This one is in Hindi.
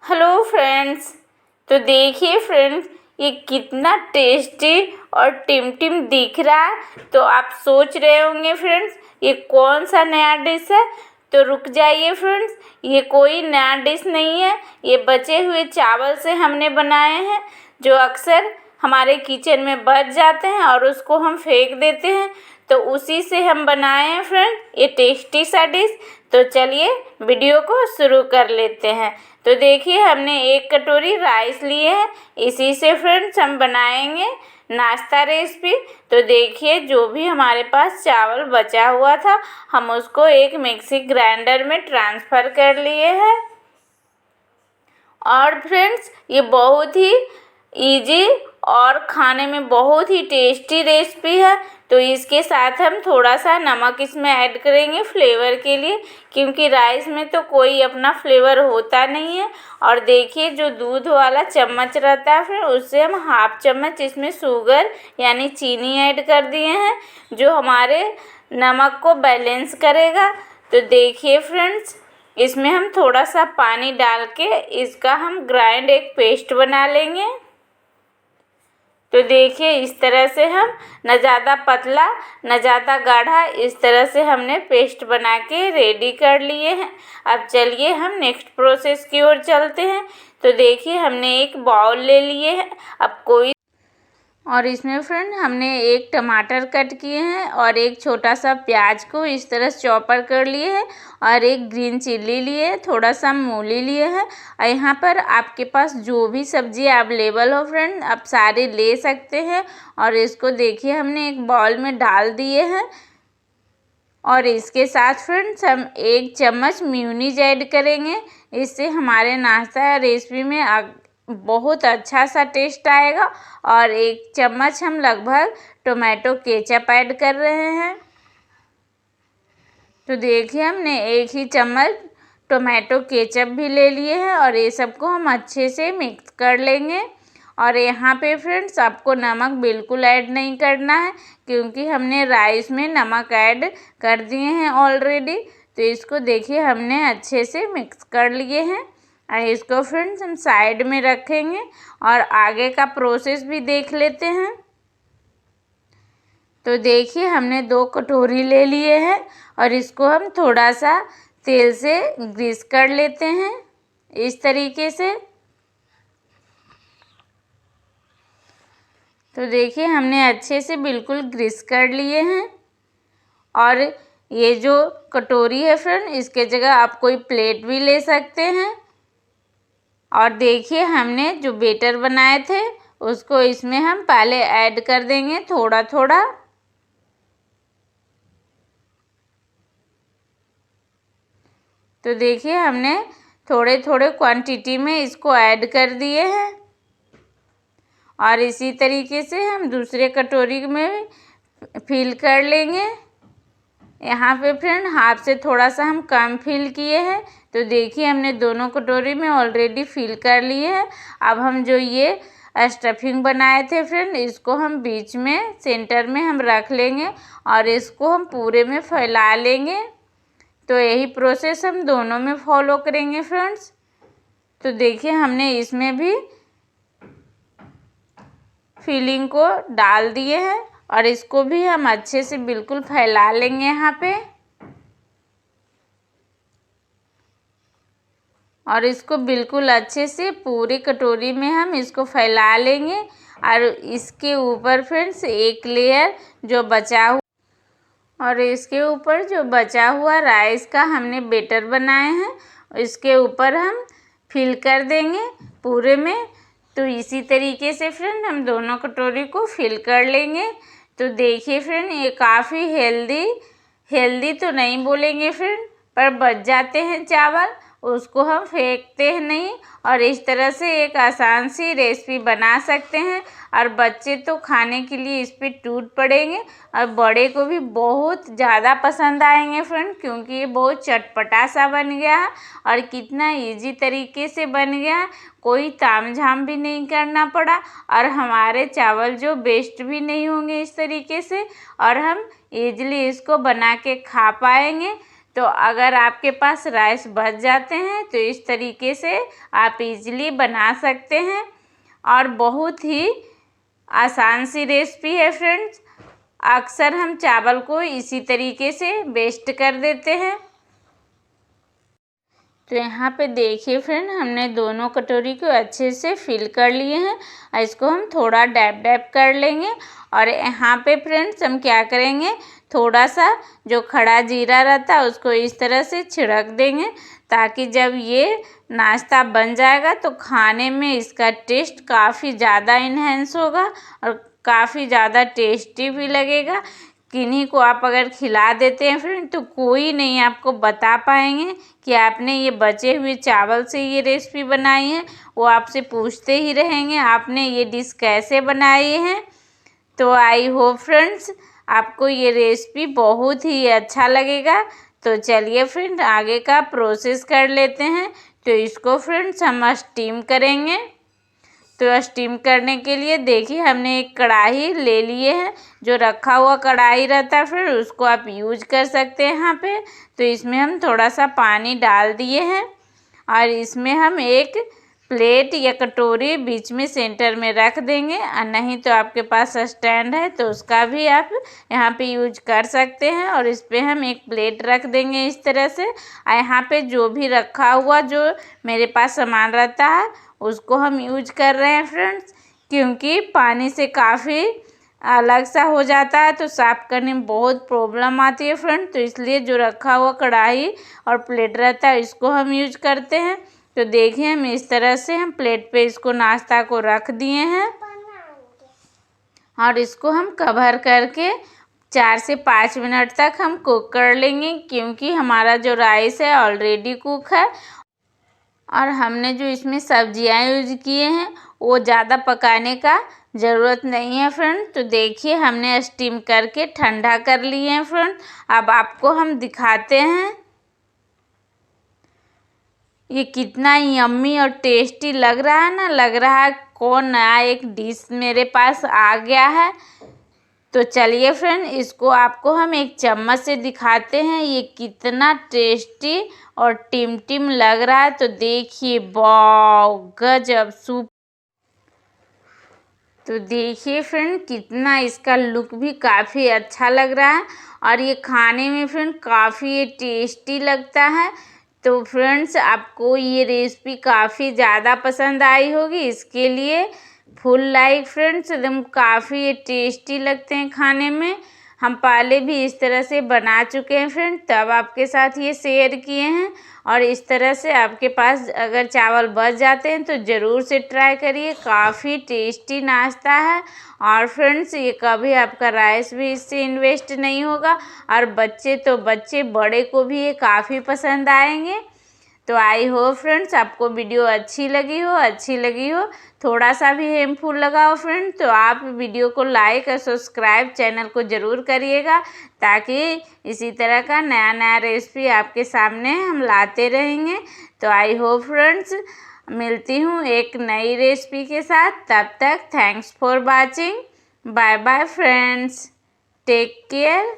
Hello friends. तो देखिए फ्रेंड्स, ये कितना टेस्टी और टिमटिम दिख रहा है। तो आप सोच रहे होंगे फ्रेंड्स, ये कौन सा नया डिश है। तो रुक जाइए फ्रेंड्स, ये कोई नया डिश नहीं है। ये बचे हुए चावल से हमने बनाए हैं, जो अक्सर हमारे किचन में बच जाते हैं और उसको हम फेंक देते हैं। तो उसी से हम बनाए हैं फ्रेंड ये टेस्टी सा डिश। तो चलिए वीडियो को शुरू कर लेते हैं। तो देखिए, हमने 1 कटोरी राइस लिए है। इसी से फ्रेंड्स हम बनाएंगे नाश्ता रेसिपी। तो देखिए, जो भी हमारे पास चावल बचा हुआ था, हम उसको एक मिक्सी ग्राइंडर में ट्रांसफ़र कर लिए हैं। और फ्रेंड्स, ये बहुत ही इजी और खाने में बहुत ही टेस्टी रेसिपी है। तो इसके साथ हम थोड़ा सा नमक इसमें ऐड करेंगे फ्लेवर के लिए, क्योंकि राइस में तो कोई अपना फ्लेवर होता नहीं है। और देखिए, जो दूध वाला चम्मच रहता है फिर उससे हम 1/2 चम्मच इसमें शुगर यानी चीनी ऐड कर दिए हैं, जो हमारे नमक को बैलेंस करेगा। तो देखिए फ्रेंड्स, इसमें हम थोड़ा सा पानी डाल के इसका हम ग्राइंड एक पेस्ट बना लेंगे। तो देखिए, इस तरह से हम न ज़्यादा पतला न ज़्यादा गाढ़ा, इस तरह से हमने पेस्ट बना के रेडी कर लिए हैं। अब चलिए हम नेक्स्ट प्रोसेस की ओर चलते हैं। तो देखिए, हमने एक बाउल ले लिए हैं। अब कोई और इसमें फ्रेंड हमने 1 टमाटर कट किए हैं और एक छोटा सा प्याज को इस तरह चॉपर कर लिए हैं, और एक ग्रीन चिल्ली लिए हैं, थोड़ा सा मूली लिए हैं। और यहाँ पर आपके पास जो भी सब्ज़ी अवेलेबल हो फ्रेंड, आप सारे ले सकते हैं। और इसको देखिए, हमने एक बाउल में डाल दिए हैं। और इसके साथ फ्रेंड्स हम 1 चम्मच मेयोनीज ऐड करेंगे। इससे हमारे नाश्ता रेसिपी में बहुत अच्छा सा टेस्ट आएगा। और 1 चम्मच हम लगभग टोमेटो केचप ऐड कर रहे हैं। तो देखिए, हमने 1 ही चम्मच टोमेटो केचप भी ले लिए हैं, और ये सबको हम अच्छे से मिक्स कर लेंगे। और यहाँ पे फ्रेंड्स आपको नमक बिल्कुल ऐड नहीं करना है, क्योंकि हमने राइस में नमक ऐड कर दिए हैं ऑलरेडी। तो इसको देखिए, हमने अच्छे से मिक्स कर लिए हैं। और इसको फ्रेंड्स हम साइड में रखेंगे और आगे का प्रोसेस भी देख लेते हैं। तो देखिए, हमने 2 कटोरी ले लिए हैं और इसको हम थोड़ा सा तेल से ग्रीस कर लेते हैं इस तरीके से। तो देखिए, हमने अच्छे से बिल्कुल ग्रीस कर लिए हैं। और ये जो कटोरी है फ्रेंड, इसके जगह आप कोई प्लेट भी ले सकते हैं। और देखिए, हमने जो बेटर बनाए थे उसको इसमें हम पहले ऐड कर देंगे थोड़ा थोड़ा। तो देखिए, हमने थोड़े थोड़े क्वांटिटी में इसको ऐड कर दिए हैं। और इसी तरीके से हम दूसरे कटोरी में फिल कर लेंगे। यहाँ पे फ्रेंड हाफ से थोड़ा सा हम कम फिल किए हैं। तो देखिए, हमने दोनों कटोरी में ऑलरेडी फिल कर लिए हैं। अब हम जो ये स्टफिंग बनाए थे फ्रेंड, इसको हम बीच में सेंटर में हम रख लेंगे और इसको हम पूरे में फैला लेंगे। तो यही प्रोसेस हम दोनों में फॉलो करेंगे फ्रेंड्स। तो देखिए, हमने इसमें भी फिलिंग को डाल दिए हैं और इसको भी हम अच्छे से बिल्कुल फैला लेंगे यहाँ पे। और इसको बिल्कुल अच्छे से पूरी कटोरी में हम इसको फैला लेंगे। और इसके ऊपर फ्रेंड्स एक लेयर जो बचा हुआ और इसके ऊपर जो बचा हुआ राइस का हमने बेटर बनाए हैं, इसके ऊपर हम फिल कर देंगे पूरे में। तो इसी तरीके से फ्रेंड हम दोनों कटोरी को फिल कर लेंगे। तो देखिए फ्रेंड, ये काफ़ी हेल्दी तो नहीं बोलेंगे फ्रेंड, पर बच जाते हैं चावल, उसको हम फेंकते हैं नहीं। और इस तरह से एक आसान सी रेसिपी बना सकते हैं। और बच्चे तो खाने के लिए इस पर टूट पड़ेंगे, और बड़े को भी बहुत ज़्यादा पसंद आएंगे फ्रेंड, क्योंकि ये बहुत चटपटा सा बन गया है और कितना इजी तरीके से बन गया है। कोई तामझाम भी नहीं करना पड़ा, और हमारे चावल जो वेस्ट भी नहीं होंगे इस तरीके से, और हम ईजिली इसको बना के खा पाएंगे। तो अगर आपके पास राइस बच जाते हैं तो इस तरीके से आप इजीली बना सकते हैं और बहुत ही आसान सी रेसिपी है फ्रेंड्स। अक्सर हम चावल को इसी तरीके से वेस्ट कर देते हैं। तो यहाँ पे देखिए फ्रेंड, हमने दोनों कटोरी को अच्छे से फिल कर लिए हैं और इसको हम थोड़ा डैप डैप कर लेंगे। और यहाँ पे फ्रेंड्स हम क्या करेंगे, थोड़ा सा जो खड़ा जीरा रहता है उसको इस तरह से छिड़क देंगे, ताकि जब ये नाश्ता बन जाएगा तो खाने में इसका टेस्ट काफ़ी ज़्यादा इन्हेंस होगा और काफ़ी ज़्यादा टेस्टी भी लगेगा। किन्हीं को आप अगर खिला देते हैं फ्रेंड तो कोई नहीं आपको बता पाएंगे कि आपने ये बचे हुए चावल से ये रेसिपी बनाई है। वो आपसे पूछते ही रहेंगे आपने ये डिश कैसे बनाई है। तो आई होप फ्रेंड्स आपको ये रेसिपी बहुत ही अच्छा लगेगा। तो चलिए फ्रेंड आगे का प्रोसेस कर लेते हैं। तो इसको फ्रेंड्स हम स्टीम करेंगे। तो स्टीम करने के लिए देखिए हमने एक कढ़ाई ले लिए है। जो रखा हुआ कढ़ाई रहता है फिर उसको आप यूज कर सकते हैं यहाँ पे। तो इसमें हम थोड़ा सा पानी डाल दिए हैं और इसमें हम एक प्लेट या कटोरी बीच में सेंटर में रख देंगे। और नहीं तो आपके पास स्टैंड है तो उसका भी आप यहाँ पे यूज कर सकते हैं। और इस पर हम एक प्लेट रख देंगे इस तरह से। और यहाँ पे जो भी रखा हुआ जो मेरे पास सामान रहता है उसको हम यूज कर रहे हैं फ्रेंड्स, क्योंकि पानी से काफ़ी अलग सा हो जाता है तो साफ़ करने में बहुत प्रॉब्लम आती है फ्रेंड। तो इसलिए जो रखा हुआ कढ़ाई और प्लेट रहता है इसको हम यूज करते हैं। तो देखिए हम इस तरह से हम प्लेट पे इसको नाश्ता को रख दिए हैं और इसको हम कवर करके 4 से 5 मिनट तक हम कुक कर लेंगे, क्योंकि हमारा जो राइस है ऑलरेडी कुक है और हमने जो इसमें सब्जियां यूज किए हैं वो ज़्यादा पकाने का ज़रूरत नहीं है फ्रेंड। तो देखिए हमने स्टीम करके ठंडा कर लिए हैं फ्रेंड। अब आपको हम दिखाते हैं ये कितना यम्मी और टेस्टी लग रहा है ना। लग रहा है कौन नया एक डिश मेरे पास आ गया है। तो चलिए फ्रेंड इसको आपको हम एक चम्मच से दिखाते हैं ये कितना टेस्टी और टिम लग रहा है। तो देखिए वाव गजब सूप। तो देखिए फ्रेंड कितना इसका लुक भी काफ़ी अच्छा लग रहा है और ये खाने में फ्रेंड काफ़ी टेस्टी लगता है। तो फ्रेंड्स आपको ये रेसिपी काफ़ी ज़्यादा पसंद आई होगी, इसके लिए फुल लाइक फ्रेंड्स। एकदम काफ़ी टेस्टी लगते हैं खाने में। हम पहले भी इस तरह से बना चुके हैं फ्रेंड, तब आपके साथ ये शेयर किए हैं। और इस तरह से आपके पास अगर चावल बच जाते हैं तो ज़रूर से ट्राई करिए, काफ़ी टेस्टी नाश्ता है। और फ्रेंड्स ये कभी आपका राइस भी इससे इन्वेस्ट नहीं होगा और बच्चे तो बच्चे बड़े को भी ये काफ़ी पसंद आएंगे। तो आई होप फ्रेंड्स आपको वीडियो अच्छी लगी हो थोड़ा सा भी हेल्पफुल लगा हो फ्रेंड तो आप वीडियो को लाइक और सब्सक्राइब चैनल को ज़रूर करिएगा, ताकि इसी तरह का नया रेसिपी आपके सामने हम लाते रहेंगे। तो आई होप फ्रेंड्स मिलती हूँ एक नई रेसिपी के साथ, तब तक thanks for watching. Bye bye friends, take care.